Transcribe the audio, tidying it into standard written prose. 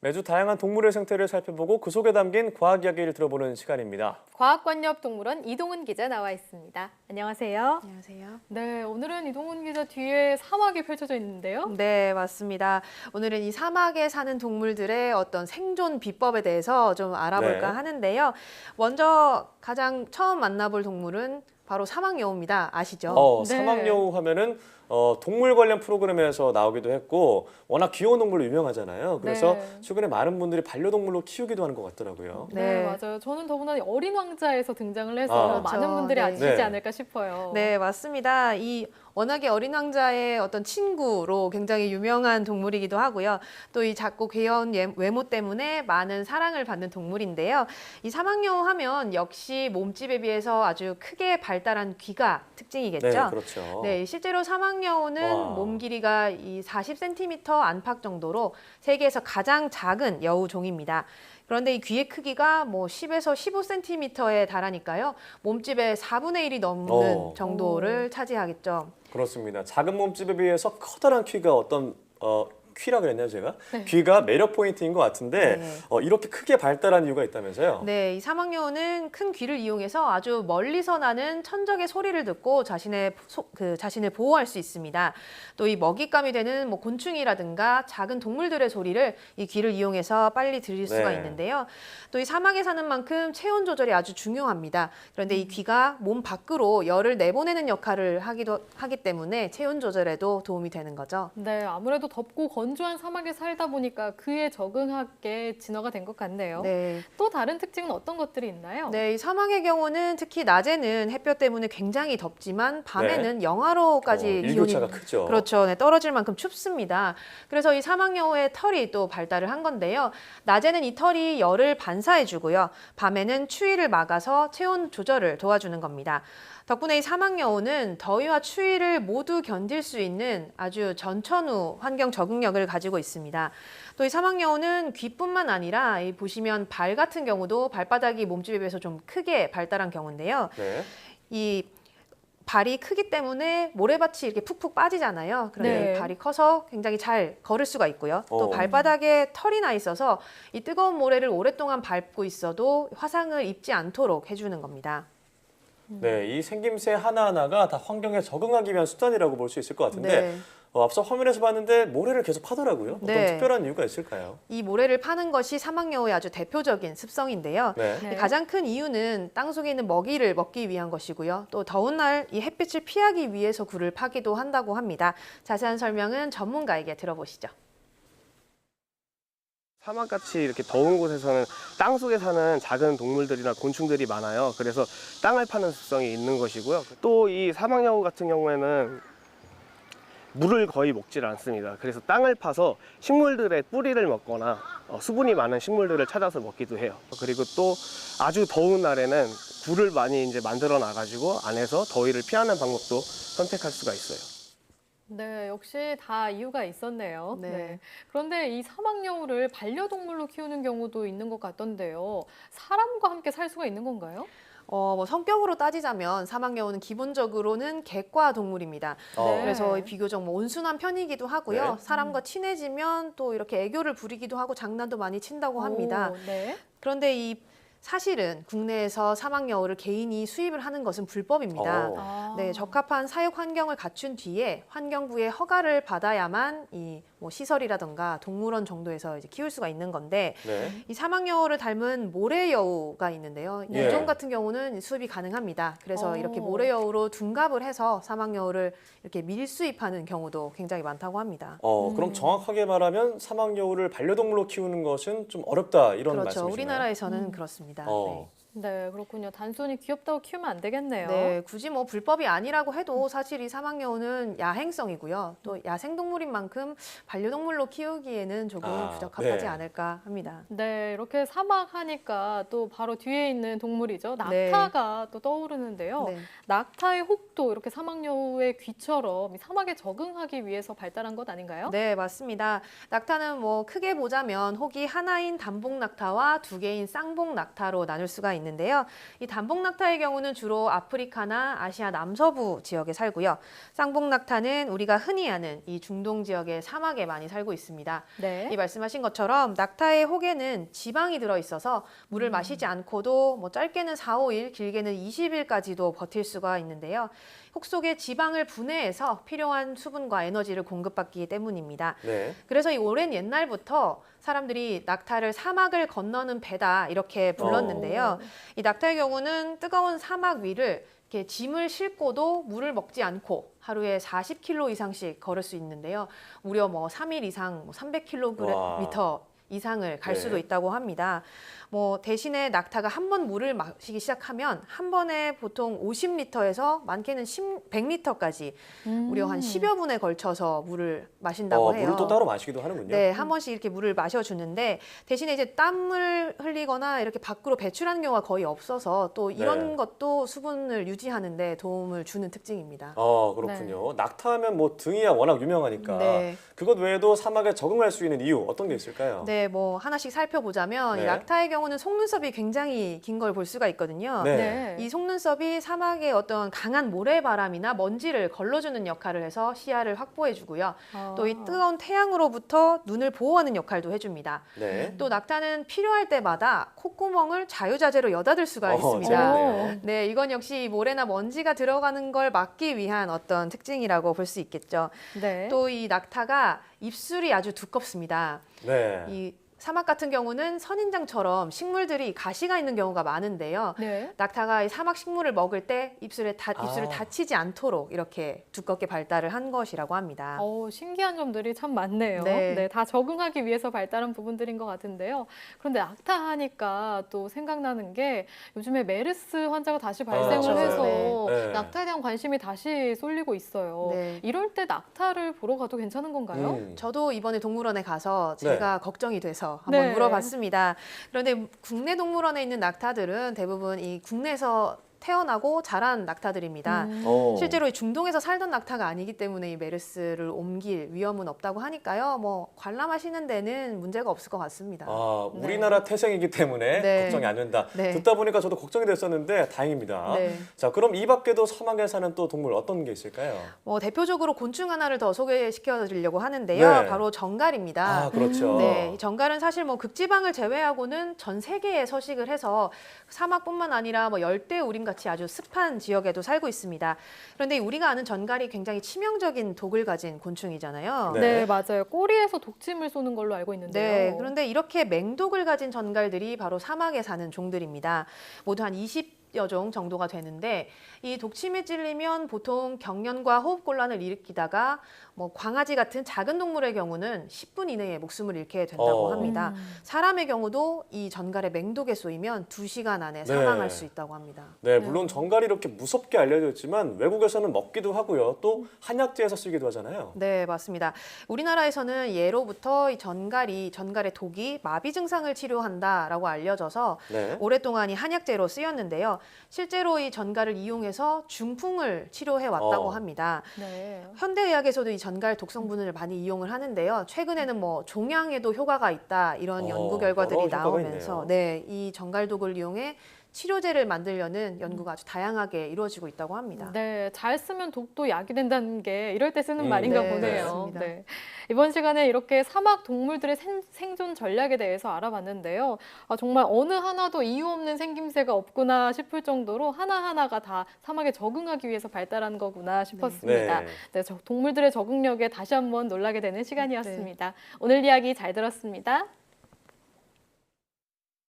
매주 다양한 동물의 생태를 살펴보고 그 속에 담긴 과학 이야기를 들어보는 시간입니다. 과학관엽동물원 이동훈 기자 나와 있습니다. 안녕하세요. 안녕하세요. 네, 오늘은 이동훈 기자 뒤에 사막이 펼쳐져 있는데요. 네, 맞습니다. 오늘은 이 사막에 사는 동물들의 어떤 생존 비법에 대해서 좀 알아볼까 네. 하는데요. 먼저 가장 처음 만나볼 동물은 바로 사막여우입니다. 아시죠? 네. 사막여우 하면은 동물 관련 프로그램에서 나오기도 했고 워낙 귀여운 동물로 유명하잖아요. 그래서 네. 최근에 많은 분들이 반려동물로 키우기도 하는 것 같더라고요. 네, 네. 맞아요. 저는 더구나 어린 왕자에서 등장을 해서 아. 많은 그렇죠. 분들이 네. 아시지 네. 않을까 싶어요. 네, 맞습니다. 이 워낙에 어린 왕자의 어떤 친구로 굉장히 유명한 동물이기도 하고요. 또 이 작고 귀여운 외모 때문에 많은 사랑을 받는 동물인데요. 이 사막여우 하면 역시 몸집에 비해서 아주 크게 발달한 귀가 특징이겠죠. 네, 그렇죠. 네, 실제로 사막여우는 와. 몸 길이가 이 40cm 안팎 정도로 세계에서 가장 작은 여우 종입니다. 그런데 이 귀의 크기가 뭐 10에서 15cm에 달하니까요. 몸집의 4분의 1이 넘는 어. 정도를 차지하겠죠. 그렇습니다. 작은 몸집에 비해서 커다란 귀가 귀라 그랬나요, 제가? 네. 귀가 매력 포인트인 것 같은데 네. 이렇게 크게 발달한 이유가 있다면서요? 네, 이 사막여우는 큰 귀를 이용해서 아주 멀리서 나는 천적의 소리를 듣고 자신을 보호할 수 있습니다. 또 이 먹잇감이 되는 뭐 곤충이라든가 작은 동물들의 소리를 이 귀를 이용해서 빨리 들을 수가 네. 있는데요. 또 이 사막에 사는 만큼 체온 조절이 아주 중요합니다. 그런데 이 귀가 몸 밖으로 열을 내보내는 역할을 하기 때문에 체온 조절에도 도움이 되는 거죠. 네, 아무래도 덥고 건조한 사막에 살다 보니까 그에 적응하게 진화가 된 것 같네요. 네. 또 다른 특징은 어떤 것들이 있나요? 네, 이 사막의 경우는 특히 낮에는 햇볕 때문에 굉장히 덥지만 밤에는 영하로까지 일교차가 기온이 크죠. 그렇죠. 네, 떨어질 만큼 춥습니다. 그래서 이 사막여우의 털이 또 발달을 한 건데요. 낮에는 이 털이 열을 반사해 주고요. 밤에는 추위를 막아서 체온 조절을 도와주는 겁니다. 덕분에 이 사막여우는 더위와 추위를 모두 견딜 수 있는 아주 전천후 환경 적응력을 가지고 있습니다. 또 이 사막여우는 귀뿐만 아니라 이 보시면 발 같은 경우도 발바닥이 몸집에 비해서 좀 크게 발달한 경우인데요. 네. 이 발이 크기 때문에 모래밭이 이렇게 푹푹 빠지잖아요. 그런데 네. 이 발이 커서 굉장히 잘 걸을 수가 있고요. 또 어. 발바닥에 털이 나 있어서 이 뜨거운 모래를 오랫동안 밟고 있어도 화상을 입지 않도록 해주는 겁니다. 네, 이 생김새 하나하나가 다 환경에 적응하기 위한 수단이라고 볼 수 있을 것 같은데 네. 앞서 화면에서 봤는데 모래를 계속 파더라고요. 어떤 네. 특별한 이유가 있을까요? 이 모래를 파는 것이 사막여우의 아주 대표적인 습성인데요. 네. 네. 가장 큰 이유는 땅속에 있는 먹이를 먹기 위한 것이고요. 또 더운 날 이 햇빛을 피하기 위해서 굴을 파기도 한다고 합니다. 자세한 설명은 전문가에게 들어보시죠. 사막같이 이렇게 더운 곳에서는 땅 속에 사는 작은 동물들이나 곤충들이 많아요. 그래서 땅을 파는 습성이 있는 것이고요. 또 이 사막여우 같은 경우에는 물을 거의 먹질 않습니다. 그래서 땅을 파서 식물들의 뿌리를 먹거나 수분이 많은 식물들을 찾아서 먹기도 해요. 그리고 또 아주 더운 날에는 굴을 많이 이제 만들어 놔가지고 안에서 더위를 피하는 방법도 선택할 수가 있어요. 네, 역시 다 이유가 있었네요. 네. 그런데 이 사막여우를 반려동물로 키우는 경우도 있는 것 같던데요. 사람과 함께 살 수가 있는 건가요? 뭐 성격으로 따지자면 사막여우는 기본적으로는 객과 동물입니다. 어. 그래서 비교적 뭐 온순한 편이기도 하고요. 네. 사람과 친해지면 또 이렇게 애교를 부리기도 하고 장난도 많이 친다고 합니다. 오, 네. 그런데 이 사실은 국내에서 사막여우를 개인이 수입을 하는 것은 불법입니다. 어. 아. 네, 적합한 사육 환경을 갖춘 뒤에 환경부의 허가를 받아야만 이 뭐 시설이라던가 동물원 정도에서 이제 키울 수가 있는 건데 네. 이 사막여우를 닮은 모래여우가 있는데요. 이 예. 종 같은 경우는 수입이 가능합니다. 그래서 오. 이렇게 모래여우로 둔갑을 해서 사막여우를 이렇게 밀수입하는 경우도 굉장히 많다고 합니다. 그럼 정확하게 말하면 사막여우를 반려동물로 키우는 것은 좀 어렵다 이런 그렇죠. 말씀이시나요? 우리나라에서는 그렇습니다. 어. 네, 그렇군요. 단순히 귀엽다고 키우면 안 되겠네요. 네, 굳이 뭐 불법이 아니라고 해도 사실 이 사막여우는 야행성이고요. 또 야생동물인 만큼 반려동물로 키우기에는 조금 부적합하지 네. 않을까 합니다. 네, 이렇게 사막 하니까 또 바로 뒤에 있는 동물이죠. 네. 낙타가 또 떠오르는데요. 네. 낙타의 혹도 이렇게 사막여우의 귀처럼 이 사막에 적응하기 위해서 발달한 것 아닌가요? 네, 맞습니다. 낙타는 뭐 크게 보자면 혹이 하나인 단복 낙타와 두 개인 쌍복 낙타로 나눌 수가 있는데요. 있는데요. 이 단복낙타의 경우는 주로 아프리카나 아시아 남서부 지역에 살고요. 쌍복낙타는 우리가 흔히 아는 이 중동 지역의 사막에 많이 살고 있습니다. 네. 이 말씀하신 것처럼 낙타의 혹에는 지방이 들어있어서 물을 마시지 않고도 뭐 짧게는 4, 5일, 길게는 20일까지도 버틸 수가 있는데요. 혹 속에 지방을 분해해서 필요한 수분과 에너지를 공급받기 때문입니다. 네. 그래서 이 오랜 옛날부터 사람들이 낙타를 사막을 건너는 배다 이렇게 불렀는데요. 이 낙타의 경우는 뜨거운 사막 위를 이렇게 짐을 싣고도 물을 먹지 않고 하루에 40km 이상씩 걸을 수 있는데요. 무려 뭐 3일 이상 300km 이상을 갈 네. 수도 있다고 합니다. 뭐 대신에 낙타가 한 번 물을 마시기 시작하면 한 번에 보통 50리터에서 많게는 100리터까지 무려 한 10여 분에 걸쳐서 물을 마신다고 해요. 물을 또 따로 마시기도 하는군요. 네, 한 번씩 이렇게 물을 마셔주는데 대신에 이제 땀을 흘리거나 이렇게 밖으로 배출하는 경우가 거의 없어서 또 이런 네. 것도 수분을 유지하는 데 도움을 주는 특징입니다. 그렇군요. 낙타하면 뭐 등이야 워낙 유명하니까 네. 그것 외에도 사막에 적응할 수 있는 이유 어떤 게 있을까요? 네, 뭐 하나씩 살펴보자면 네. 이 낙타의 경우는 속눈썹이 굉장히 긴 걸 볼 수가 있거든요. 네. 네. 이 속눈썹이 사막의 어떤 강한 모래바람이나 먼지를 걸러주는 역할을 해서 시야를 확보해주고요. 또 이 뜨거운 태양으로부터 눈을 보호하는 역할도 해줍니다. 네. 또 낙타는 필요할 때마다 콧구멍을 자유자재로 여닫을 수가 있습니다. 재밌네요. 네, 이건 역시 모래나 먼지가 들어가는 걸 막기 위한 어떤 특징이라고 볼 수 있겠죠. 네. 또 이 낙타가 입술이 아주 두껍습니다. 네. 이 사막 같은 경우는 선인장처럼 식물들이 가시가 있는 경우가 많은데요. 네. 낙타가 이 사막 식물을 먹을 때 입술을 다치지 않도록 이렇게 두껍게 발달을 한 것이라고 합니다. 신기한 점들이 참 많네요. 네. 네, 다 적응하기 위해서 발달한 부분들인 것 같은데요. 그런데 낙타 하니까 또 생각나는 게 요즘에 메르스 환자가 다시 발생을 맞아요. 해서 네. 낙타에 대한 관심이 다시 쏠리고 있어요. 네. 이럴 때 낙타를 보러 가도 괜찮은 건가요? 저도 이번에 동물원에 가서 제가 걱정이 돼서 한번 네. 물어봤습니다. 그런데 국내 동물원에 있는 낙타들은 대부분 이 국내에서 태어나고 자란 낙타들입니다. 실제로 이 중동에서 살던 낙타가 아니기 때문에 이 메르스를 옮길 위험은 없다고 하니까요. 뭐 관람하시는 데는 문제가 없을 것 같습니다. 우리나라 태생이기 때문에 네. 걱정이 안 된다. 네. 듣다 보니까 저도 걱정이 됐었는데 다행입니다. 네. 자, 그럼 이 밖에도 사막에 사는 또 동물 어떤 게 있을까요? 대표적으로 곤충 하나를 더 소개시켜 드리려고 하는데요. 네. 바로 정갈입니다. 그렇죠. 네, 이 정갈은 사실 뭐 극지방을 제외하고는 전 세계에 서식을 해서 사막뿐만 아니라 뭐 열대 우림 같이 아주 습한 지역에도 살고 있습니다. 그런데 우리가 아는 전갈이 굉장히 치명적인 독을 가진 곤충이잖아요. 네. 네, 맞아요. 꼬리에서 독침을 쏘는 걸로 알고 있는데요. 네, 그런데 이렇게 맹독을 가진 전갈들이 바로 사막에 사는 종들입니다. 모두 한 20여 종 정도가 되는데 이 독침에 찔리면 보통 경련과 호흡곤란을 일으키다가 뭐 광아지 같은 작은 동물의 경우는 10분 이내에 목숨을 잃게 된다고 합니다. 사람의 경우도 이 전갈의 맹독에 쏘이면 2시간 안에 사망할 수 있다고 합니다. 네, 물론 정갈이 이렇게 무섭게 알려져 있지만 외국에서는 먹기도 하고요. 또 한약재에서 쓰기도 하잖아요. 네, 맞습니다. 우리나라에서는 예로부터 이 전갈의 독이 마비 증상을 치료한다라고 알려져서 네. 오랫동안 이 한약재로 쓰였는데요. 실제로 이 전갈을 이용해서 중풍을 치료해 왔다고 합니다. 네. 현대의학에서도 이 전갈 독성분을 많이 이용을 하는데요. 최근에는 뭐 종양에도 효과가 있다 이런 연구 결과들이 여러 효과가 나오면서 있네요. 네, 이 전갈독을 이용해 치료제를 만들려는 연구가 아주 다양하게 이루어지고 있다고 합니다. 네, 잘 쓰면 독도 약이 된다는 게 이럴 때 쓰는 말인가 네, 보네요. 맞습니다. 네. 이번 시간에 이렇게 사막 동물들의 생존 전략에 대해서 알아봤는데요. 정말 어느 하나도 이유 없는 생김새가 없구나 싶을 정도로 하나하나가 다 사막에 적응하기 위해서 발달한 거구나 싶었습니다. 네. 동물들의 적응력에 다시 한번 놀라게 되는 시간이었습니다. 오늘 이야기 잘 들었습니다.